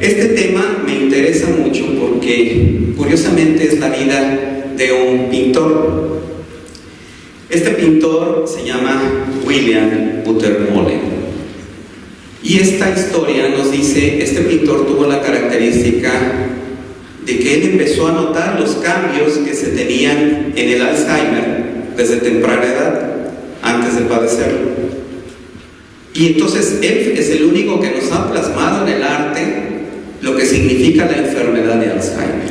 Este tema me interesa mucho porque curiosamente es la vida de un pintor. Este pintor se llama William Butler Molen. Y esta historia nos dice, este pintor tuvo la característica de que él empezó a notar los cambios que se tenían en el Alzheimer desde temprana edad, antes de padecerlo. Y entonces él es el único que nos ha plasmado en el arte lo que significa la enfermedad de Alzheimer,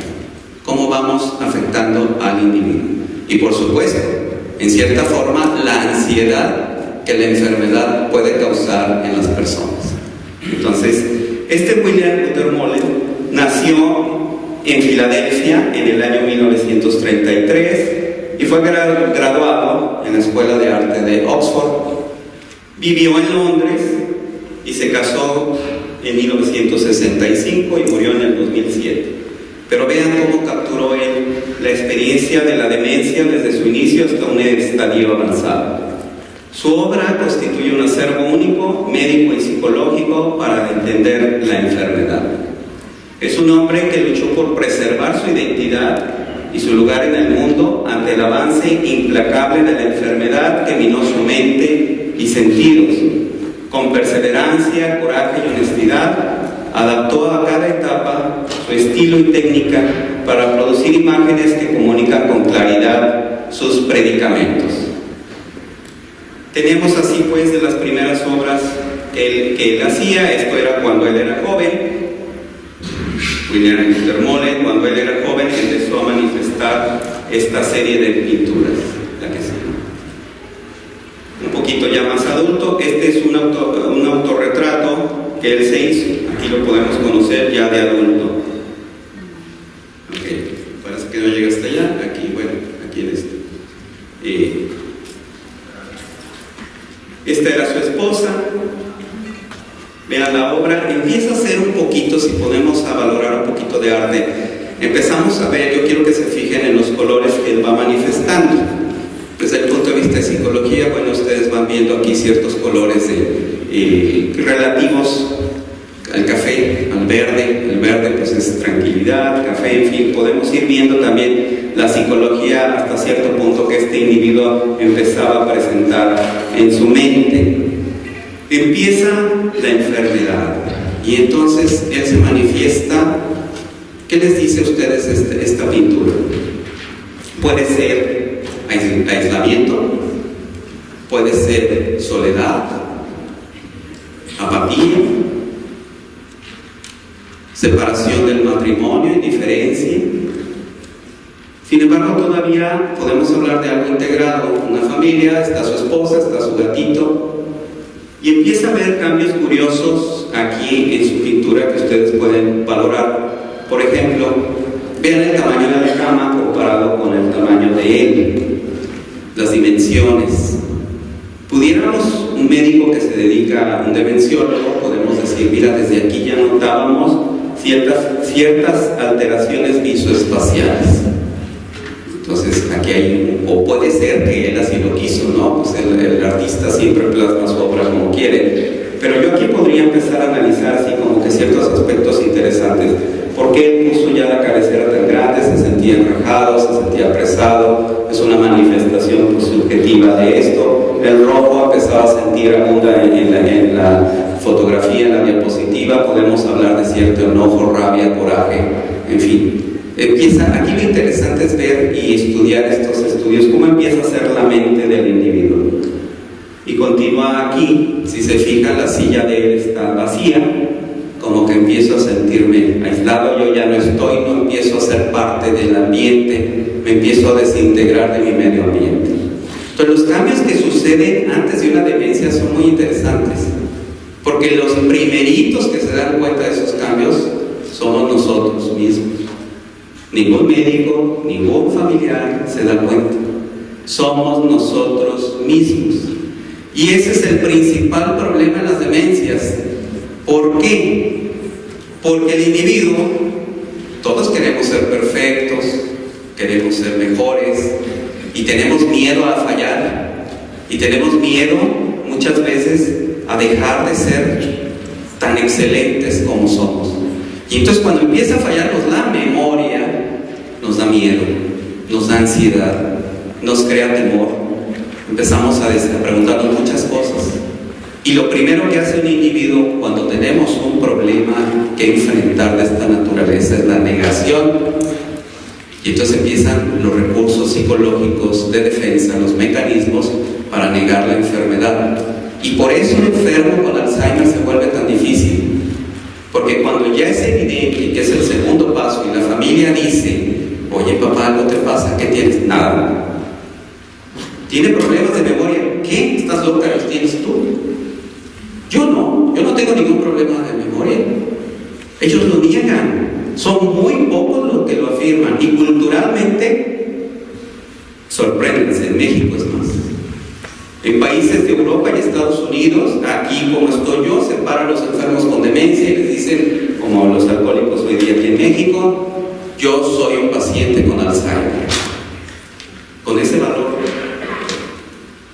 cómo vamos afectando al individuo. Y por supuesto, en cierta forma, la ansiedad que la enfermedad puede causar en las personas. Entonces, este William Butler Molen nació en Filadelfia en el año 1933 y fue graduado en la Escuela de Arte de Oxford. Vivió en Londres y se casó en 1965 y murió en el 2007. Pero vean cómo capturó él la experiencia de la demencia desde su inicio hasta un estadio avanzado. Su obra constituye un acervo único, médico y psicológico para entender la enfermedad. Es un hombre que luchó por preservar su identidad y su lugar en el mundo ante el avance implacable de la enfermedad que minó su mente y sentidos. Con perseverancia, coraje y honestidad, adaptó a cada etapa su estilo y técnica para producir imágenes que comunican con claridad sus predicamentos. Tenemos así pues de las primeras obras que él hacía. Esto era cuando él era joven. William Butler Molen, cuando él era joven, empezó a manifestar esta serie de pinturas, la que se un poquito ya más adulto. Este es un autorretrato que él se hizo. Aquí lo podemos conocer ya de adulto. Ok, parece que no llega hasta allá. Aquí, bueno, aquí en este. Esta era su esposa. Vean la obra, empieza a ser un poquito, si podemos a valorar un poquito de arte, empezamos a ver, yo quiero que se fijen en los colores que él va manifestando. Desde el punto de vista de psicología, bueno, ustedes van viendo aquí ciertos colores relativos al café, al verde. El verde pues es tranquilidad, café, en fin, podemos ir viendo también la psicología hasta cierto punto que este individuo empezaba a presentar en su mente. Empieza la enfermedad y entonces él se manifiesta. ¿Qué les dice a ustedes esta pintura? Puede ser aislamiento, puede ser soledad, apatía, separación del matrimonio, indiferencia. Sin embargo, todavía podemos hablar de algo integrado, una familia, está su esposa, está su gatito. Y empieza a ver cambios curiosos aquí en su pintura que ustedes pueden valorar. Por ejemplo, vean el tamaño de la cama comparado con el tamaño de él, las dimensiones. Pudiéramos, un médico que se dedica a un demenciólogo, podemos decir, mira, desde aquí ya notábamos ciertas alteraciones visoespaciales. Entonces aquí hay, o puede ser que él así lo quiso, ¿no? Pues el artista siempre plasma su obra como quiere. Pero yo aquí podría empezar a analizar así como que ciertos aspectos interesantes. ¿Por qué él puso ya la cabecera tan grande? Se sentía enrajado, se sentía apresado. Es una manifestación pues, subjetiva de esto. El rojo empezaba a sentir abunda en la fotografía, en la diapositiva. Podemos hablar de cierto enojo, rabia, coraje, en fin. Aquí lo interesante es ver y estudiar estos estudios, cómo empieza a ser la mente del individuo. Y continúa aquí, si se fijan, la silla de él está vacía, como que empiezo a sentirme aislado, yo ya no estoy, no empiezo a ser parte del ambiente, me empiezo a desintegrar de mi medio ambiente. Entonces los cambios que suceden antes de una demencia son muy interesantes, porque los primeritos que se dan cuenta de esos cambios somos nosotros mismos. Ningún médico, ningún familiar se da cuenta. Somos nosotros mismos. Y ese es el principal problema en las demencias. ¿Por qué? Porque el individuo, todos queremos ser perfectos, queremos ser mejores, y tenemos miedo a fallar, y tenemos miedo muchas veces a dejar de ser tan excelentes como somos. Y Y entonces cuando empieza a fallarnos la memoria, nos da miedo, nos da ansiedad, nos crea temor. Empezamos a preguntarnos muchas cosas. Y lo primero que hace un individuo cuando tenemos un problema que enfrentar de esta naturaleza es la negación. Y entonces empiezan los recursos psicológicos de defensa, los mecanismos para negar la enfermedad. Y por eso el enfermo con Alzheimer se vuelve tan difícil. Porque cuando ya es evidente que es el segundo paso y la familia dice: oye papá, algo te pasa, ¿qué tienes? Nada. ¿Tiene problemas de memoria? ¿Qué? ¿Estás loca? ¿Los tienes tú? Yo no tengo ningún problema de memoria. Ellos lo niegan. Son muy pocos los que lo afirman. Y culturalmente, sorpréndense, en México es más. En países de Europa y Estados Unidos, aquí como estoy yo, separan a los enfermos con demencia y les dicen, como los alcohólicos hoy día aquí en México: yo soy un paciente con Alzheimer. Con ese valor.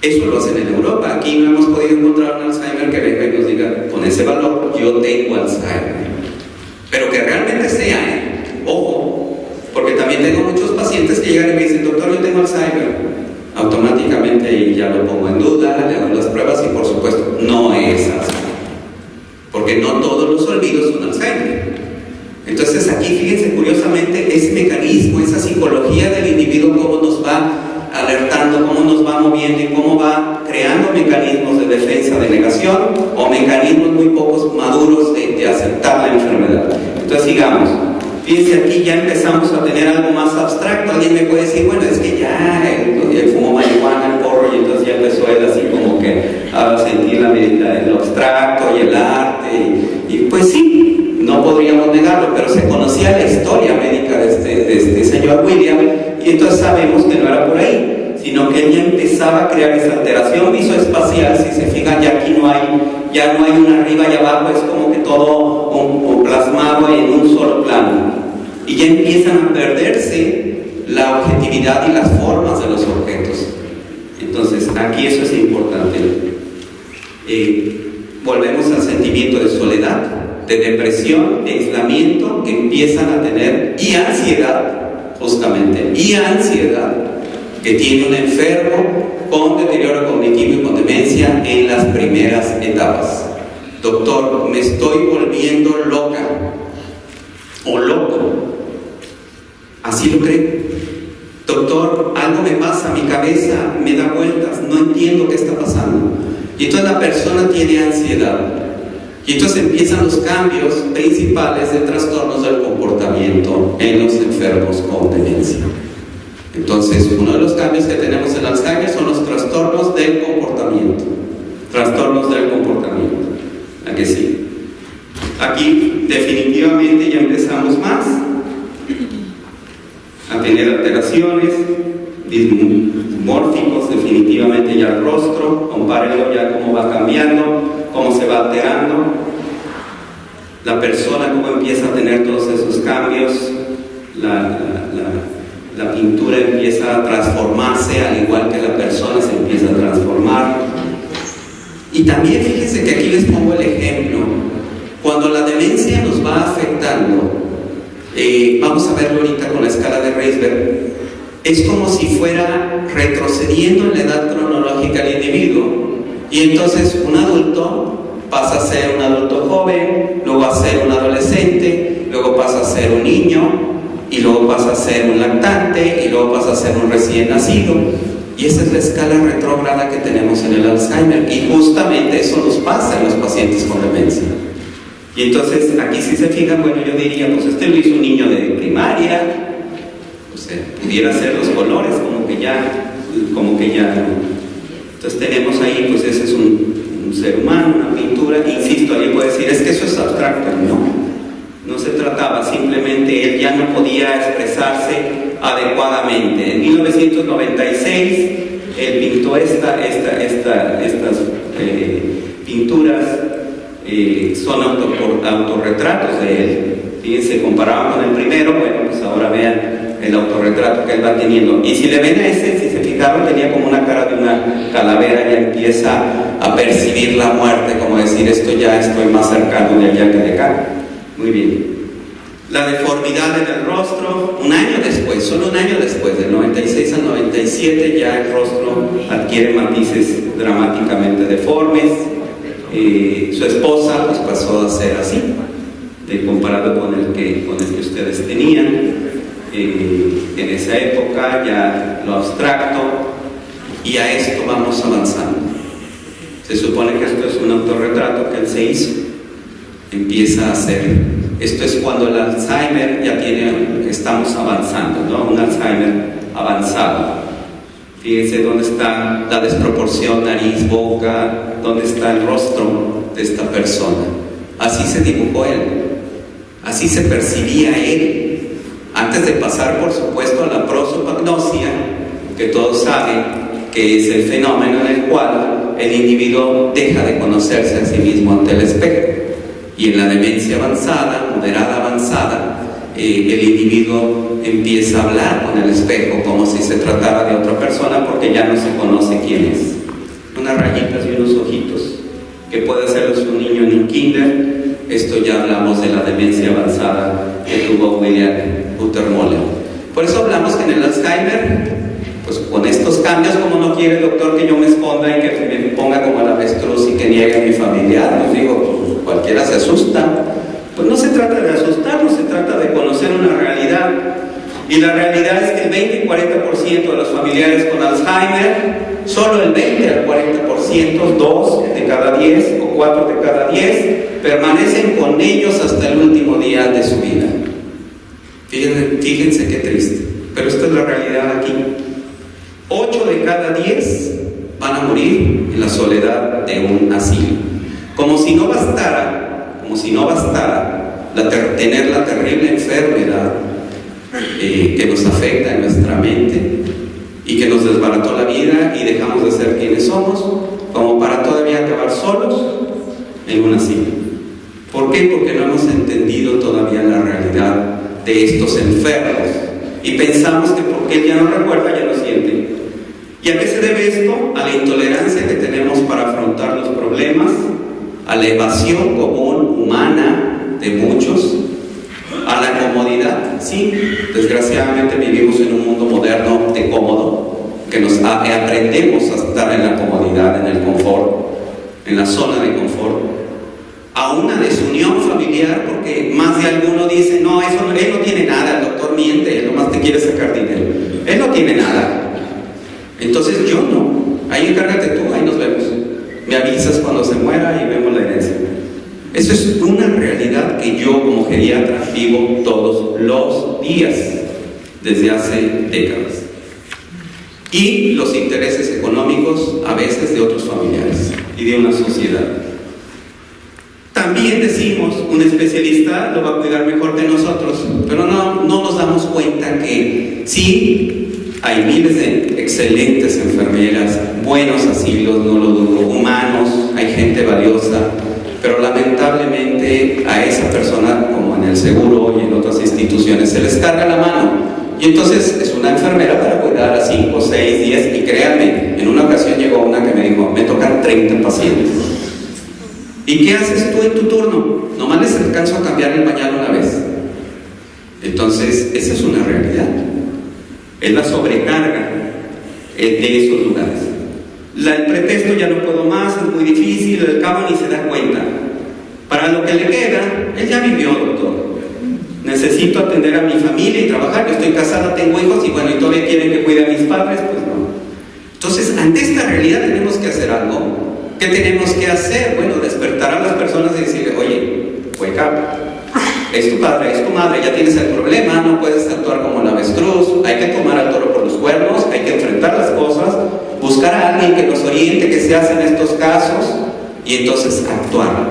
Eso lo hacen en Europa. Aquí no hemos podido encontrar un Alzheimer que venga y nos diga: con ese valor, yo tengo Alzheimer. Pero que realmente sea, ojo, porque también tengo muchos pacientes que llegan y me dicen: doctor, yo tengo Alzheimer. Automáticamente ya lo pongo en duda, le hago las pruebas y por supuesto no es Alzheimer, porque no todos los olvidos son Alzheimer. Entonces aquí fíjense curiosamente ese mecanismo, esa psicología del individuo, cómo nos va alertando, cómo nos va moviendo y cómo va creando mecanismos de defensa, de negación, o mecanismos muy pocos maduros de aceptar la enfermedad. Entonces sigamos. Fíjense, aquí ya empezamos a tener algo más abstracto. Alguien me puede decir: bueno, es que ya él fumó marihuana, el porro, y entonces ya empezó él así como que a sentir lo abstracto y el arte, y pues sí, no podríamos negarlo, pero se conocía la historia médica de este señor William, y entonces sabemos que no era por ahí, sino que él ya empezaba a crear esa alteración visoespacial. Si se fijan, ya aquí ya no hay un arriba y abajo, es como que todo plasmado en un solo plano, y ya empiezan a perderse la objetividad y las formas de los objetos. Entonces aquí eso es importante. Volvemos al sentimiento de soledad, de depresión, de aislamiento que empiezan a tener, y ansiedad, justamente, y ansiedad que tiene un enfermo con deterioro cognitivo y con demencia en las primeras etapas. Doctor, me estoy volviendo loca o loco. ¿Así lo cree? Doctor, algo me pasa, mi cabeza me da vueltas, no entiendo qué está pasando. Y entonces la persona tiene ansiedad. Y entonces empiezan los cambios principales de trastornos del comportamiento en los enfermos con demencia. Entonces, uno de los cambios que tenemos en Alzheimer son los trastornos del comportamiento. Trastornos del comportamiento. ¿A que sí? Aquí definitivamente ya empezamos más a tener alteraciones, dismórficos, definitivamente ya el rostro, compárenlo ya cómo va cambiando, cómo se va alterando, la persona cómo empieza a tener todos esos cambios, la pintura empieza a transformarse, al igual que la persona se empieza a transformar. Y también fíjense que aquí les pongo el ejemplo, cuando la demencia nos va afectando, vamos a verlo ahorita con la escala de Reisberg, es como si fuera retrocediendo en la edad cronológica del individuo, y entonces un adulto pasa a ser un adulto joven, luego a ser un adolescente, luego pasa a ser un niño, y luego pasa a ser un lactante, y luego pasa a ser un recién nacido. Y esa es la escala retrógrada que tenemos en el Alzheimer, y justamente eso nos pasa en los pacientes con demencia. Y entonces aquí si se fijan, bueno, yo diría, pues este lo hizo un niño de primaria, o sea, pudiera ser los colores, como que ya. Entonces tenemos ahí, pues ese es un ser humano, una pintura. Insisto, alguien puede decir, es que eso es abstracto. No se trataba, simplemente él ya no podía expresarse adecuadamente. En 1996 él pintó estas pinturas, son autorretratos de él. Fíjense, comparaban con el primero, bueno, pues ahora vean el autorretrato que él va teniendo. Y si le ven a ese, si se fijaron, tenía como una cara de una calavera, y empieza a percibir la muerte, como decir, esto ya estoy más cercano de allá que de acá. Muy bien. La deformidad en el rostro, un año después, solo un año después, del 96 al 97, ya el rostro adquiere matices dramáticamente deformes. Su esposa pues pasó a ser así, comparado con el que ustedes tenían. En esa época ya lo abstracto, y a esto vamos avanzando. Se supone que esto es un autorretrato que él se hizo, empieza a hacer. Esto es cuando el Alzheimer ya estamos avanzando, ¿no? Un Alzheimer avanzado. Fíjense dónde está la desproporción, nariz, boca, dónde está el rostro de esta persona. Así se dibujó él, así se percibía él, antes de pasar, por supuesto, a la prosopagnosia, que todos saben que es el fenómeno en el cual el individuo deja de conocerse a sí mismo ante el espejo. Y en la demencia avanzada, moderada avanzada, el individuo empieza a hablar con el espejo como si se tratara de otra persona, porque ya no se conoce quién es. Unas rayitas y unos ojitos, que puede hacerlos un niño en un kinder. Esto ya hablamos de la demencia avanzada que tuvo William Buttermöller. Por eso hablamos que en el Alzheimer, pues con estos cambios, como no quiere el doctor que yo me esconda y que me ponga como el avestruz y que niegue a mi familiar, pues digo, pues cualquiera se asusta. Pues no se trata de asustarnos, se trata de conocer una realidad. Y la realidad es que el 20 y 40% de los familiares con Alzheimer, solo el 20 al 40%, 2 de cada 10 o 4 de cada 10, permanecen con ellos hasta el último día de su vida. Fíjense qué triste, pero esta es la realidad aquí. 8 de cada 10 van a morir en la soledad de un asilo. Como si no bastara tener la terrible enfermedad que nos afecta en nuestra mente y que nos desbarató la vida y dejamos de ser quienes somos, como para todavía acabar solos en un asilo. ¿Por qué? Porque no hemos entendido todavía la realidad de estos enfermos y pensamos que porque él ya no recuerda, ya no siente. ¿Y a qué se debe esto? A la intolerancia que tenemos para afrontar los problemas, a la evasión común humana de muchos, a la comodidad. Sí, desgraciadamente vivimos en un mundo moderno de cómodo, que aprendemos a estar en la comodidad, en el confort, en la zona de confort, a una desunión familiar, porque más de alguno dice, no, él no tiene nada, el doctor miente, él nomás te quiere sacar dinero, él no tiene nada, entonces yo no, ahí encárgate tú, ahí nos vemos, me avisas cuando se muera y vemos la herencia. Eso es una realidad que yo como geriatra vivo todos los días, desde hace décadas. Y los intereses económicos a veces de otros familiares y de una sociedad. También decimos, un especialista lo va a cuidar mejor que nosotros, pero no nos damos cuenta que sí, hay miles de excelentes enfermeras, buenos asilos, no lo dudo, humanos, hay gente valiosa, pero lamentablemente a esa persona, como en el seguro y en otras instituciones, se les carga la mano. Y entonces es una enfermera para cuidar a 5, 6, 10, y créanme, en una ocasión llegó una que me dijo, me tocan 30 pacientes. ¿Y qué haces tú en tu turno? Nomás les alcanzo a cambiar el pañal una vez. Entonces, esa es una realidad. Es la sobrecarga de esos lugares. El pretexto, ya no puedo más, es muy difícil, el cabo ni se da cuenta. Para lo que le queda, él ya vivió, doctor. Necesito atender a mi familia y trabajar, yo estoy casada, tengo hijos, y bueno, y todavía quieren que cuide a mis padres, pues no. Entonces, ante esta realidad tenemos que hacer algo. ¿Qué tenemos que hacer? Bueno, despertar a las personas y decirle, oye, wake up. Es tu padre, es tu madre, ya tienes el problema, no puedes actuar como el avestruz, hay que tomar al toro por los cuernos, hay que enfrentar las cosas, buscar a alguien que nos oriente qué se hace en estos casos y entonces actuar.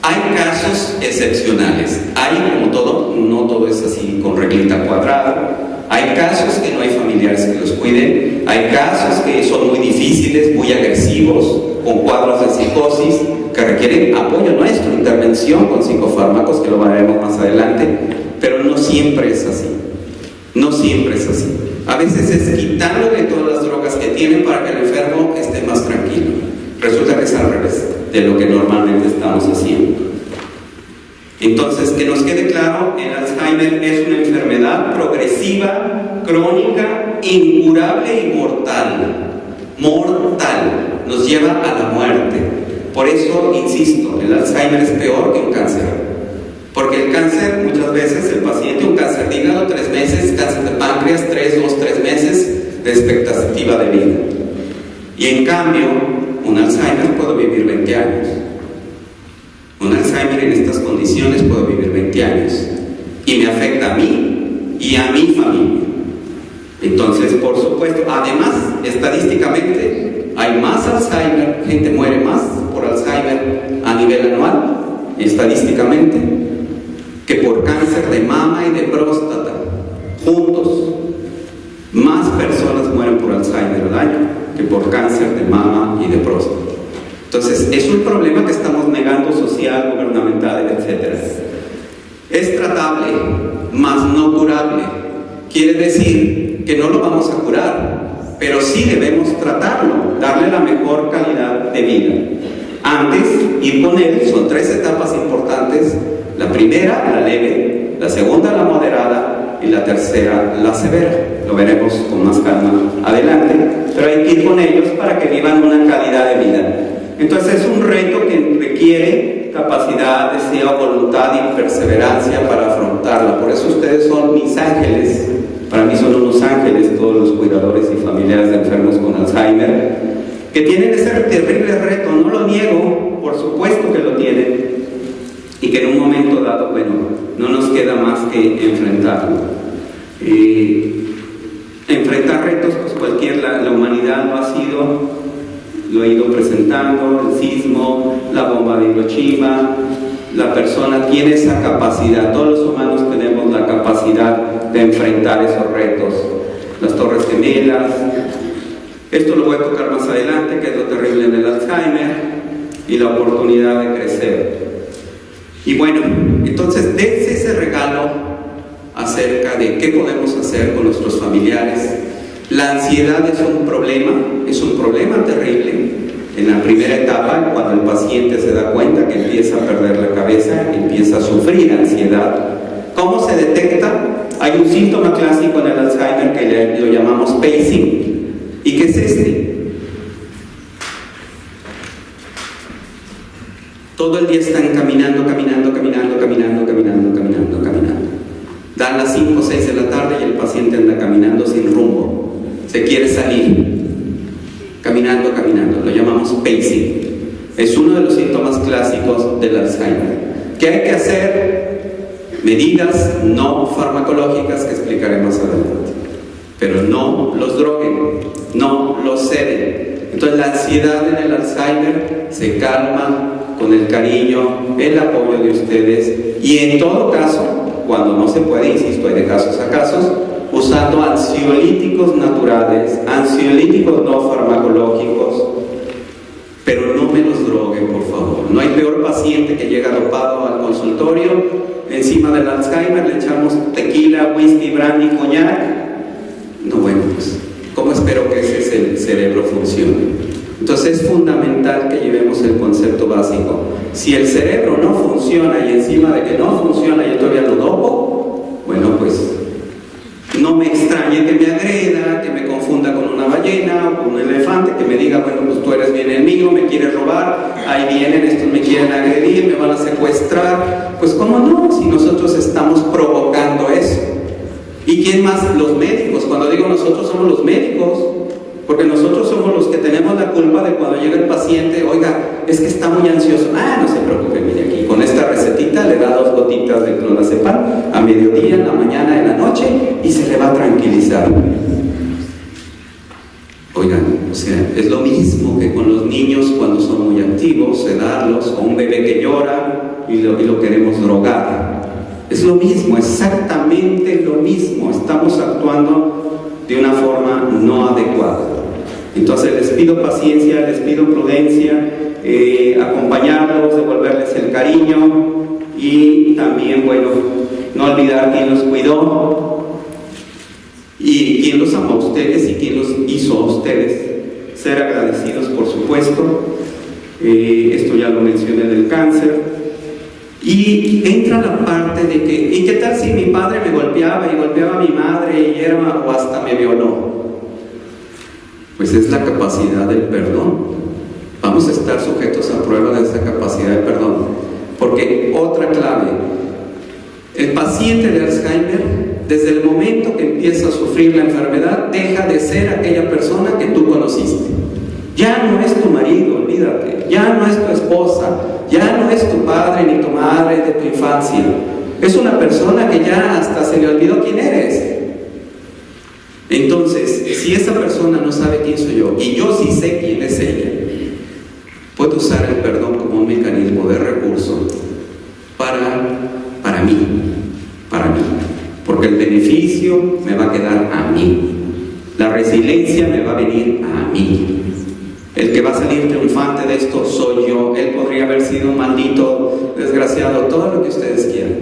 Hay casos excepcionales, hay como todo, no todo es así con reglita cuadrada, hay casos que no hay familiares que los cuiden, hay casos que son muy difíciles, muy agresivos, con cuadros de psicosis que requieren apoyo nuestro, intervención con psicofármacos, que lo veremos más adelante, pero no siempre es así. No siempre es así. A veces es quitándole todas las drogas que tienen para que el enfermo esté más tranquilo. Resulta que es al revés de lo que normalmente estamos haciendo. Entonces, que nos quede claro, el Alzheimer es una enfermedad progresiva, crónica, incurable y mortal. Mortal, nos lleva a la muerte. Por eso, insisto, el Alzheimer es peor que un cáncer. Porque el cáncer, muchas veces, el paciente, un cáncer de hígado, 3 meses, cáncer de páncreas, 2-3 meses de expectativa de vida. Y en cambio, un Alzheimer puede vivir 20 años. Un Alzheimer en estas condiciones puede vivir 20 años. Y me afecta a mí y a mi familia. Entonces, por supuesto, además, estadísticamente, hay más Alzheimer, gente muere más por Alzheimer a nivel anual, estadísticamente, que por cáncer de mama y de próstata, juntos. Más personas mueren por Alzheimer al año que por cáncer de mama y de próstata. Entonces, es un problema que estamos negando social, gubernamental, etc. Es tratable, mas no curable. Quiere decir que no lo vamos a curar, pero sí debemos tratarlo, darle la mejor calidad de vida. Antes, ir con él, son 3 etapas importantes. La primera, la leve, la segunda, la moderada, y la tercera, la severa. Lo veremos con más calma adelante, pero hay que ir con ellos para que vivan una calidad de vida. Entonces es un reto que requiere capacidad, deseo, voluntad y perseverancia para afrontarla. Por eso ustedes son mis ángeles. Para mí son unos ángeles todos los cuidadores y familiares de enfermos con Alzheimer, que tienen ese terrible reto. No lo niego, por supuesto que lo tienen, y que en un momento dado, bueno, no nos queda más que enfrentarlo. Enfrentar retos, pues la humanidad lo ha sido, lo ha ido presentando, el sismo, la bomba de Hiroshima. La persona tiene esa capacidad, todos los humanos tenemos la capacidad de enfrentar esos retos. Las Torres Gemelas, esto lo voy a tocar más adelante, que es lo terrible en el Alzheimer, y la oportunidad de crecer. Y bueno, entonces dense ese regalo acerca de qué podemos hacer con nuestros familiares. La ansiedad es un problema terrible. En la primera etapa, cuando el paciente se da cuenta que empieza a perder la cabeza, empieza a sufrir ansiedad. ¿Cómo se detecta? Hay un síntoma clásico en el Alzheimer que lo llamamos pacing. ¿Y qué es este? Todo el día están caminando. Dan las 5 o 6 de la tarde y el paciente anda caminando sin rumbo. Se quiere salir. Caminando. Lo llamamos pacing. Es uno de los síntomas clásicos del Alzheimer. ¿Qué hay que hacer? Medidas no farmacológicas que explicaré más adelante. Pero no los droguen, no los ceden. Entonces la ansiedad en el Alzheimer se calma con el cariño, el apoyo de ustedes, y en todo caso, cuando no se puede, insisto, hay de casos a casos, usando ansiolíticos naturales, ansiolíticos no farmacológicos, pero no me los droguen, por favor. No hay peor paciente que llega dopado al consultorio, encima del Alzheimer le echamos tequila, whisky, brandy, coñac. No, bueno, pues, ¿cómo espero que ese cerebro funcione? Entonces es fundamental que llevemos el concepto básico. Si el cerebro no funciona y encima de que no funciona yo todavía lo dopo, bueno, pues no me extrañe que me agreda, que me confunda con una ballena o con un elefante, que me diga, bueno, pues tú eres mi enemigo, me quieres robar, ahí vienen, estos me quieren agredir, me van a secuestrar. Pues ¿cómo no? Si nosotros estamos provocando eso. ¿Y quién más? Los médicos. Cuando digo nosotros, somos los médicos, porque nosotros somos los que tenemos la culpa de cuando llega el paciente, oiga, es que está muy ansioso. No se preocupe, mire aquí, con esta recetita le da 2 gotitas de clonazepam a mediodía, en la mañana, en la noche, y se le va a tranquilizar. Oigan, o sea, es lo mismo que con los niños cuando son muy activos, sedarlos, o un bebé que llora y lo queremos drogar. Es lo mismo, exactamente lo mismo. Estamos actuando de una forma no adecuada. Entonces les pido paciencia, les pido prudencia, acompañarlos, devolverles el cariño y también, bueno, no olvidar quién los cuidó y quién los amó a ustedes y quién los hizo a ustedes. Ser agradecidos, por supuesto. Esto ya lo mencioné del cáncer. Y entra la parte de que, ¿y qué tal si mi padre me golpeaba y golpeaba a mi madre y era, o hasta me violó? Pues es la capacidad del perdón. Vamos a estar sujetos a prueba de esa capacidad de perdón. Porque otra clave, el paciente de Alzheimer, desde el momento que empieza a sufrir la enfermedad, deja de ser aquella persona que tú conociste. Ya no es tu marido, olvídate. Ya no es tu esposa. Ya no es tu padre ni tu madre de tu infancia. Es una persona que ya hasta se le olvidó quién eres. Entonces, si esa persona no sabe quién soy yo, y yo sí sé quién es ella, puedo usar el perdón como un mecanismo de recurso para mí, porque el beneficio me va a quedar a mí, la resiliencia me va a venir a mí. El que va a salir triunfante de esto soy yo. Él podría haber sido un maldito, desgraciado, todo lo que ustedes quieran,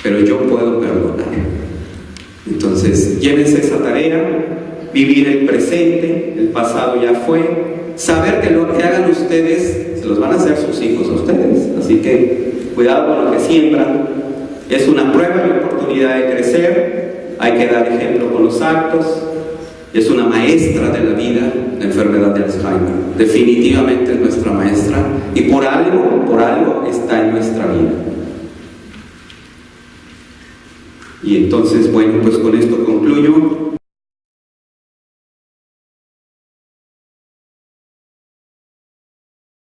pero yo puedo perdonar. Entonces, llévense esa tarea, vivir el presente, el pasado ya fue, saber que lo que hagan ustedes, se los van a hacer sus hijos a ustedes, así que cuidado con lo que siembran, es una prueba y oportunidad de crecer, hay que dar ejemplo con los actos, es una maestra de la vida, la enfermedad de Alzheimer, definitivamente es nuestra maestra, y por algo está en nuestra vida. Y entonces, bueno, pues con esto concluyo.